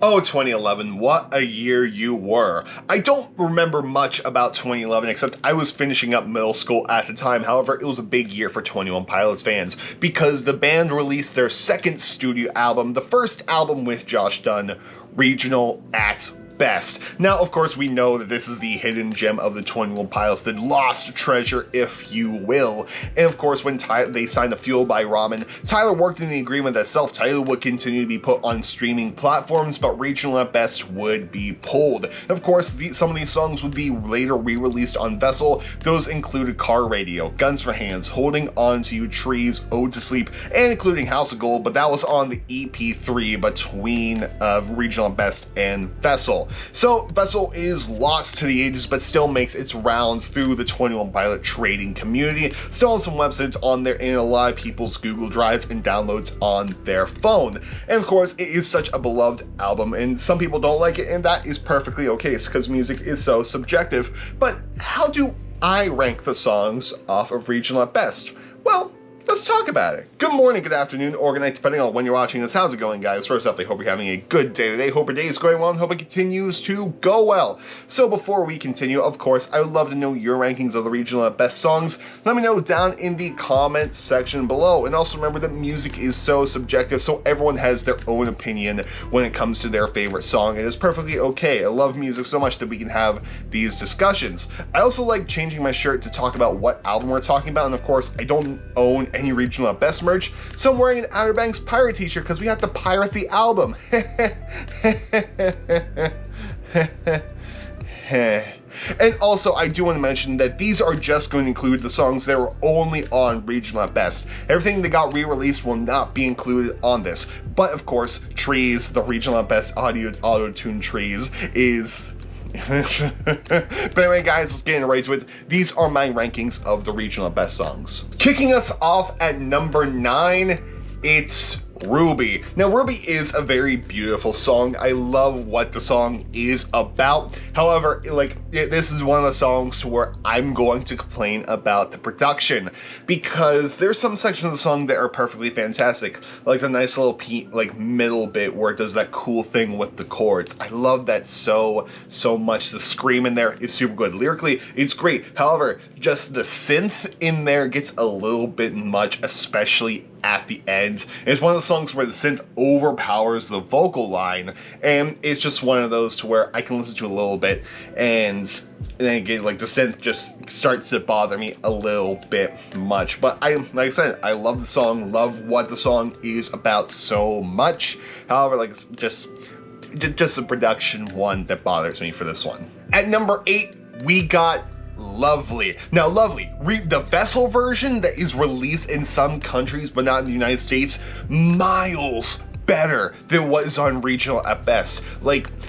Oh, 2011, what a year you were. I don't remember much about 2011 except I was finishing up middle school at the time. However, it was a big year for 21 Pilots fans because the band released their second studio album, the first album with Josh Dun, Regional at Best. Now, of course, we know that this is the hidden gem of the 21 Pilots, the lost treasure, if you will. And of course, when they signed the Fueled by Ramen, Tyler worked in the agreement that self-titled would continue to be put on streaming platforms, but Regional at Best would be pulled. Of course, some of these songs would be later re-released on Vessel. Those included Car Radio, Guns for Hands, Holding On to You, Trees, Ode to Sleep, and including House of Gold, but that was on the EP3 between Regional at Best and Vessel. So Vessel is lost to the ages, but still makes its rounds through the 21 Pilot trading community, still on some websites on there, and a lot of people's Google Drives and downloads on their phone. And of course, it is such a beloved album, and some people don't like it, and that is perfectly okay, because music is so subjective. But how do I rank the songs off of Regional at Best? Well, let's talk about it. Good morning, good afternoon, or good night, depending on when you're watching this. How's it going, guys? First up, I hope you're having a good day today. Hope your day is going well, and hope it continues to go well. So before we continue, of course, I would love to know your rankings of the Regional at Best songs. Let me know down in the comment section below. And also remember that music is so subjective, so everyone has their own opinion when it comes to their favorite song. It is perfectly okay. I love music so much that we can have these discussions. I also like changing my shirt to talk about what album we're talking about, and of course, I don't own any Regional at Best merch, so I'm wearing an Outer Banks pirate t-shirt because we have to pirate the album. And also, I do want to mention that these are just going to include the songs that were only on Regional at Best. Everything that got re-released will not be included on this. But of course, Trees, the Regional at Best auto-tune Trees, is... But anyway, guys, let's get right to it. These are my rankings of the Regional at Best songs. Kicking us off at number 9, it's Ruby. Now, Ruby is a very beautiful song. I love what the song is about. However, this is one of the songs where I'm going to complain about the production, because there's some sections of the song that are perfectly fantastic, like the nice little middle bit where it does that cool thing with the chords. I love that so much. The scream in there is super good. Lyrically, it's great. However, just the synth in there gets a little bit much, especially at the end. It's one of the songs where the synth overpowers the vocal line, and it's just one of those to where I can listen to a little bit, and then again, the synth just starts to bother me a little bit much. But like I said, I love the song, love what the song is about so much. However, it's just the production one that bothers me for this one. At number 8, we got Lovely. Now, Lovely, the Vessel version that is released in some countries but not in the United States, miles better than what is on Regional at Best.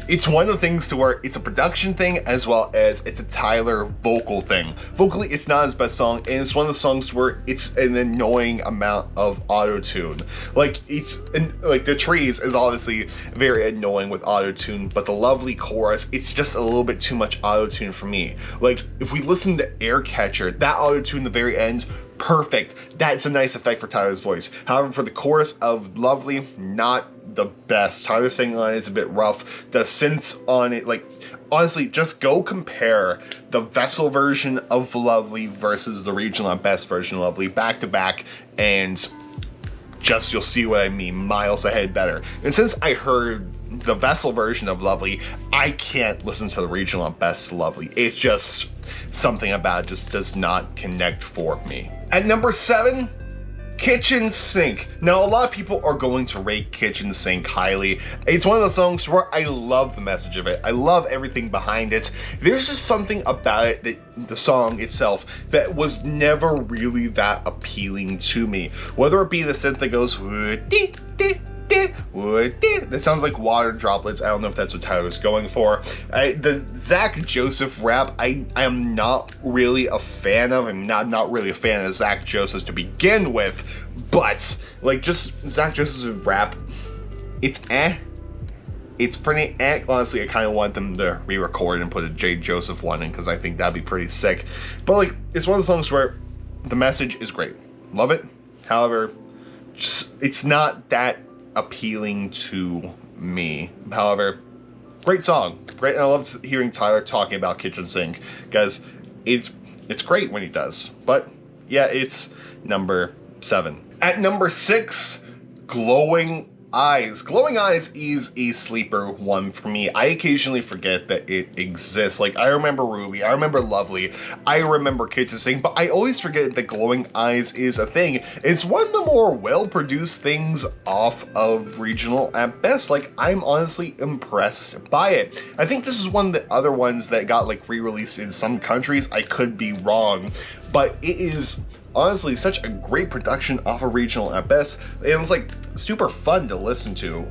It's one of the things to where it's a production thing as well as it's a Tyler vocal thing. Vocally, it's not his best song, and it's one of the songs where it's an annoying amount of auto-tune. The Trees is obviously very annoying with auto-tune, but the Lovely chorus, it's just a little bit too much auto-tune for me. If we listen to Air Catcher, that auto-tune at the very end, perfect. That's a nice effect for Tyler's voice. However, for the chorus of Lovely, not the best. Tyler's singing on it is a bit rough. The synths on it, honestly, just go compare the Vessel version of Lovely versus the Regional at Best version of Lovely back to back, and you'll see what I mean, miles ahead better. And since I heard the Vessel version of Lovely, I can't listen to the Regional at Best Lovely. It's just something about it just does not connect for me. At number 7, Kitchen Sink. Now, a lot of people are going to rate Kitchen Sink highly. It's one of the songs where I love the message of it. I love everything behind it. There's just something about it, that the song itself, that was never really that appealing to me. Whether it be the synth that goes that sounds like water droplets. I don't know if that's what Tyler was going for. The Zach Joseph rap, I am not really a fan of. I'm not really a fan of Zach Joseph to begin with, but just Zach Joseph's rap, it's It's pretty honestly, I kind of want them to re-record and put a J. Joseph one in, because I think that'd be pretty sick. But it's one of the songs where the message is great. Love it. However, it's not that appealing to me. However, great song. Great. And I love hearing Tyler talking about Kitchen Sink, because it's great when he does. But yeah, it's number 7. At number 6, Glowing Eyes. Glowing Eyes is a sleeper one for me. I occasionally forget that it exists. Like, I remember Ruby, I remember Lovely, I remember Kitchen Sink, but I always forget that Glowing Eyes is a thing. It's one of the more well-produced things off of Regional at best. Like, I'm honestly impressed by it. I think this is one of the other ones that got like re-released in some countries. I could be wrong, but it is honestly such a great production off of Regional at best, and it's like super fun to listen to.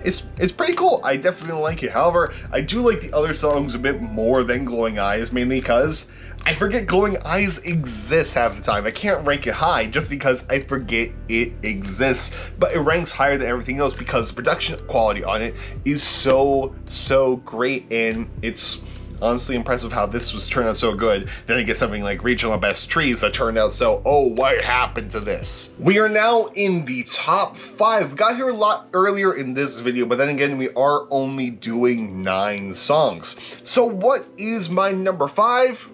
It's pretty cool. I definitely like it. However, I do like the other songs a bit more than Glowing Eyes, mainly because I forget Glowing Eyes exists half the time. I can't rank it high just because I forget it exists, but it ranks higher than everything else because the production quality on it is so great, and it's honestly impressive how this was turned out so good. Then you get something like Regional Best Trees that turned out so, oh, what happened to this? We are now in the top 5. We got here a lot earlier in this video, but then again, we are only doing 9 songs. So what is my number 5?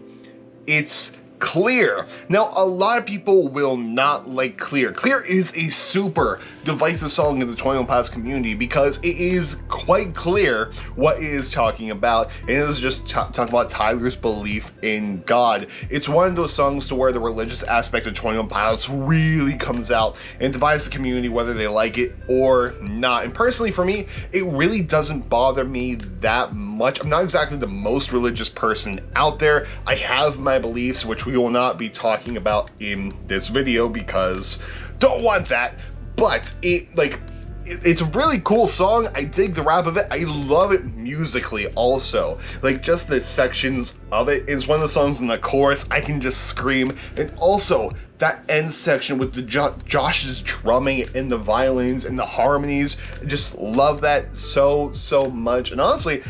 It's Clear. Now, a lot of people will not like Clear. Clear is a super divisive song in the 21 Pilots community because it is quite clear what it is talking about, and it is just talking about Tyler's belief in God. It's one of those songs to where the religious aspect of 21 Pilots really comes out and divides the community whether they like it or not. And personally, for me, it really doesn't bother me that much. I'm not exactly the most religious person out there. I have my beliefs, which we will not be talking about in this video because don't want that, but it's a really cool song. I dig the rap of it. I love it musically also. Like, just the sections of it is one of the songs in the chorus I can just scream, and also that end section with the Josh's drumming and the violins and the harmonies. I just love that so much, and honestly,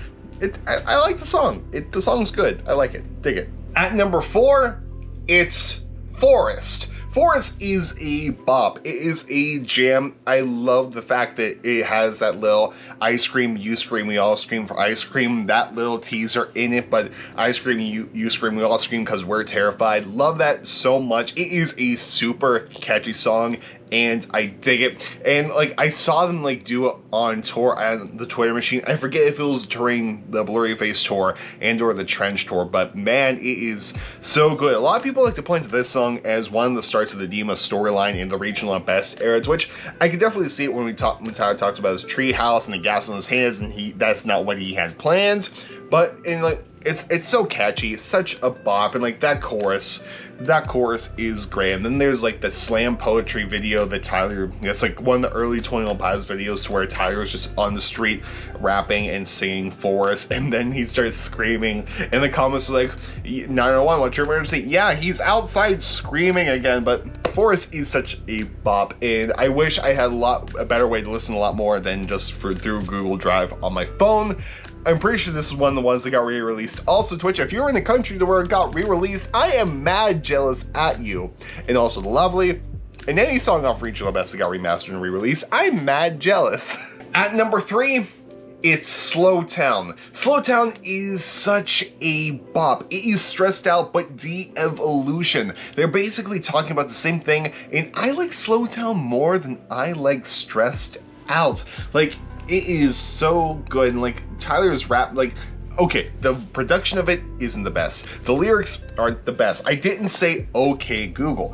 I like the song. The song's good. I like it. Dig it. At number 4, it's Forest. Forest is a bop. It is a jam. I love the fact that it has that little I scream, you scream, we all scream for ice cream, that little teaser in it, but I scream, you scream, we all scream because we're terrified. Love that so much. It is a super catchy song, and I dig it. And like, I saw them like do it on tour on the Twitter machine. I forget if it was during the Blurry Face tour and or the Trench tour, but man, it is so good. A lot of people like to point to this song as one of the starts of the Dima storyline in the Regional at Best era, which I could definitely see it when Tyler talked about his tree house and the gas in his hands, and that's not what he had planned. But in like, it's so catchy, such a bop, and like that chorus is great. And then there's like the slam poetry video that Tyler, it's like one of the early 21 Pilots videos to where Tyler was just on the street rapping and singing Forest, and then he starts screaming, and the comments are like, 901, what's your emergency? Yeah, he's outside screaming again. But Forest is such a bop, and I wish I had a better way to listen a lot more than just through Google Drive on my phone. I'm pretty sure this is one of the ones that got re-released. Also, Twitch, if you're in a country to where it got re-released, I am mad jealous at you. And also the Lovely, and any song off Regional Best that got remastered and re-released, I'm mad jealous. At number 3, it's Slow Town. Slow Town is such a bop. It is stressed out, but de-evolution. They're basically talking about the same thing, and I like Slow Town more than I like Stressed Out. Like, it is so good, and like Tyler's rap, like, okay, the production of it isn't the best. The lyrics aren't the best. I didn't say okay Google.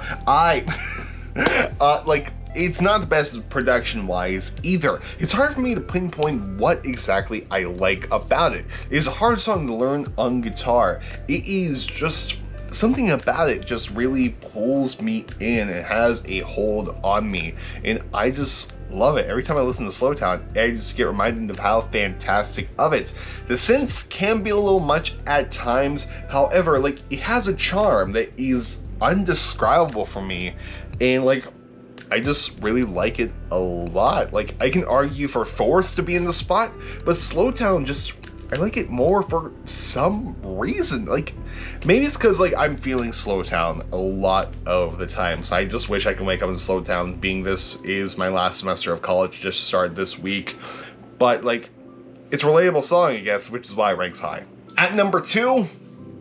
It's not the best production-wise either. It's hard for me to pinpoint what exactly I like about it. It's a hard song to learn on guitar. It is just something about it just really pulls me in. It has a hold on me, and I just love it. Every time I listen to Slow Town, I just get reminded of how fantastic of it. The synths can be a little much at times. However, like, it has a charm that is undescribable for me, and like, I just really like it a lot. Like, I can argue for Force to be in the spot, but Slow Town just, I like it more for some reason. Like, maybe it's because like I'm feeling Slow Town a lot of the time, so I just wish I can wake up in Slow Town, being this is my last semester of college, just started this week. but like, it's a relatable song, I guess, which is why it ranks high. At number 2,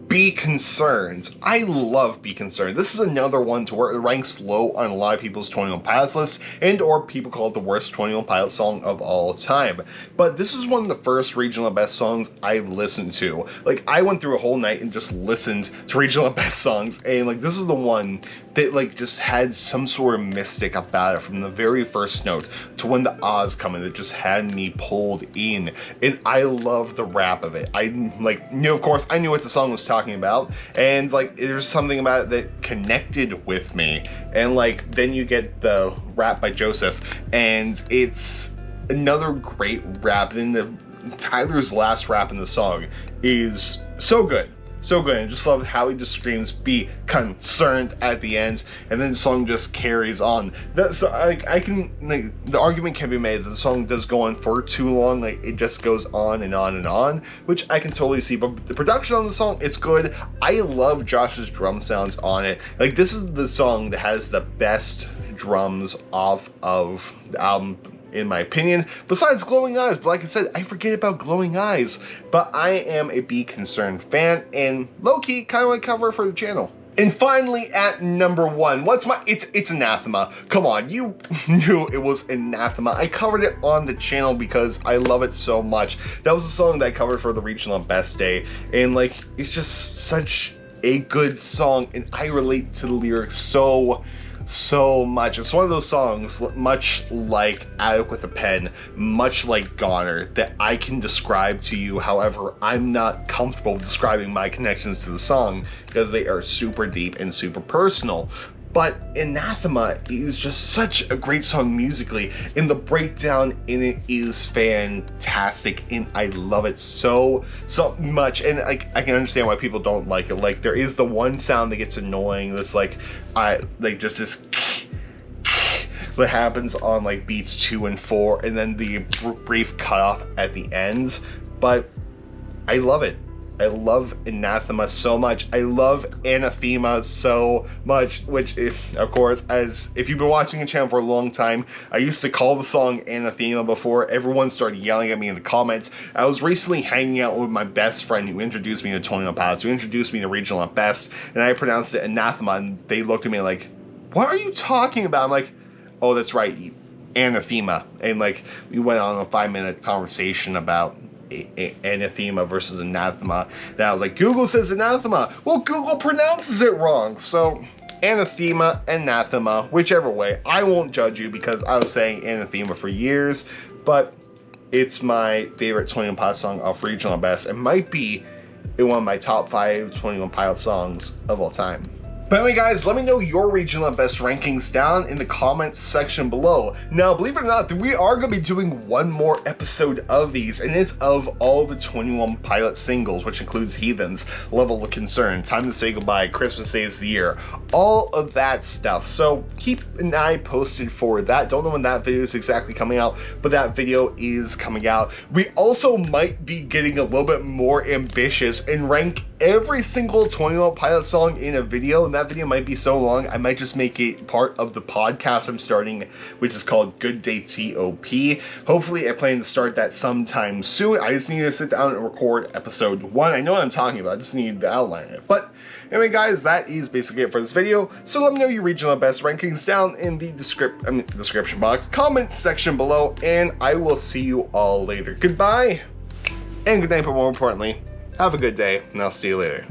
Be Concerned. I love Be Concerned. This is another one to where it ranks low on a lot of people's 21 Pilots list, and or people call it the worst 21 Pilots song of all time. But this is one of the first Regional Best songs I listened to. Like, I went through a whole night and just listened to Regional Best songs, and like, this is the one that like just had some sort of mystic about it from the very first note to when the Oz come in. It just had me pulled in, and I love the rap of it. I like knew, of course, I knew what the song was talking about, and like there's something about it that connected with me. And like then you get the rap by Joseph, and it's another great rap. And then Tyler's last rap in the song is so good. So good. I just love how he just screams "be concerned" at the end, and then the song just carries on. So I can, like, the argument can be made that the song does go on for too long. Like, it just goes on and on and on, which I can totally see. But the production on the song, it's good. I love Josh's drum sounds on it. Like, this is the song that has the best drums off of the album, in my opinion, besides Glowing Eyes. But like I said, I forget about Glowing Eyes. But I am a Be Concerned fan, and low-key kind of like cover for the channel. And finally, at number 1, it's Anathema. Come on, you knew it was Anathema. I covered it on the channel because I love it so much. That was a song that I covered for the Regional Best Day, and like, it's just such a good song, and I relate to the lyrics so much. It's one of those songs, much like Attic with a Pen, much like Goner, that I can describe to you. However, I'm not comfortable describing my connections to the song because they are super deep and super personal. But Anathema is just such a great song musically, and the breakdown in it is fantastic, and I love it so much. And I can understand why people don't like it. Like, there is the one sound that gets annoying, that's like just this that happens on like beats 2 and 4, and then the brief cutoff at the end. But I love it. I love Anathema so much. I love Anathema so much, which, of course, if you've been watching the channel for a long time, I used to call the song Anathema before everyone started yelling at me in the comments. I was recently hanging out with my best friend who introduced me to 21 Pilots, who introduced me to Regional at Best, and I pronounced it Anathema, and they looked at me like, "What are you talking about?" I'm like, "Oh, that's right, Anathema." And like, we went on a 5-minute conversation about Anathema versus Anathema. Then I was like, Google says Anathema. Well, Google pronounces it wrong. So Anathema, Anathema, whichever way. I won't judge you because I was saying Anathema for years, but it's my favorite 21 Pilots song off Regional Best. It might be in one of my top 5 21 Pilots songs of all time. But anyway, guys, let me know your Regional Best rankings down in the comments section below. Now, believe it or not, we are going to be doing one more episode of these, and it's of all the 21 Pilot singles, which includes Heathens, Level of Concern, Time to Say Goodbye, Christmas Saves the Year, all of that stuff. So keep an eye posted for that. Don't know when that video is exactly coming out, but that video is coming out. We also might be getting a little bit more ambitious and rank every single 21 Pilot song in a video, and that video might be so long I might just make it part of the podcast I'm starting, which is called Good Day TOP. Hopefully I plan to start that sometime soon. I just need to sit down and record episode 1. I know what I'm talking about, I just need to outline it. But anyway, guys, that is basically it for this video. So let me know your Regional Best rankings down in the description box, comments section below, and I will see you all later. Goodbye and good night, but more importantly, have a good day, and I'll see you later.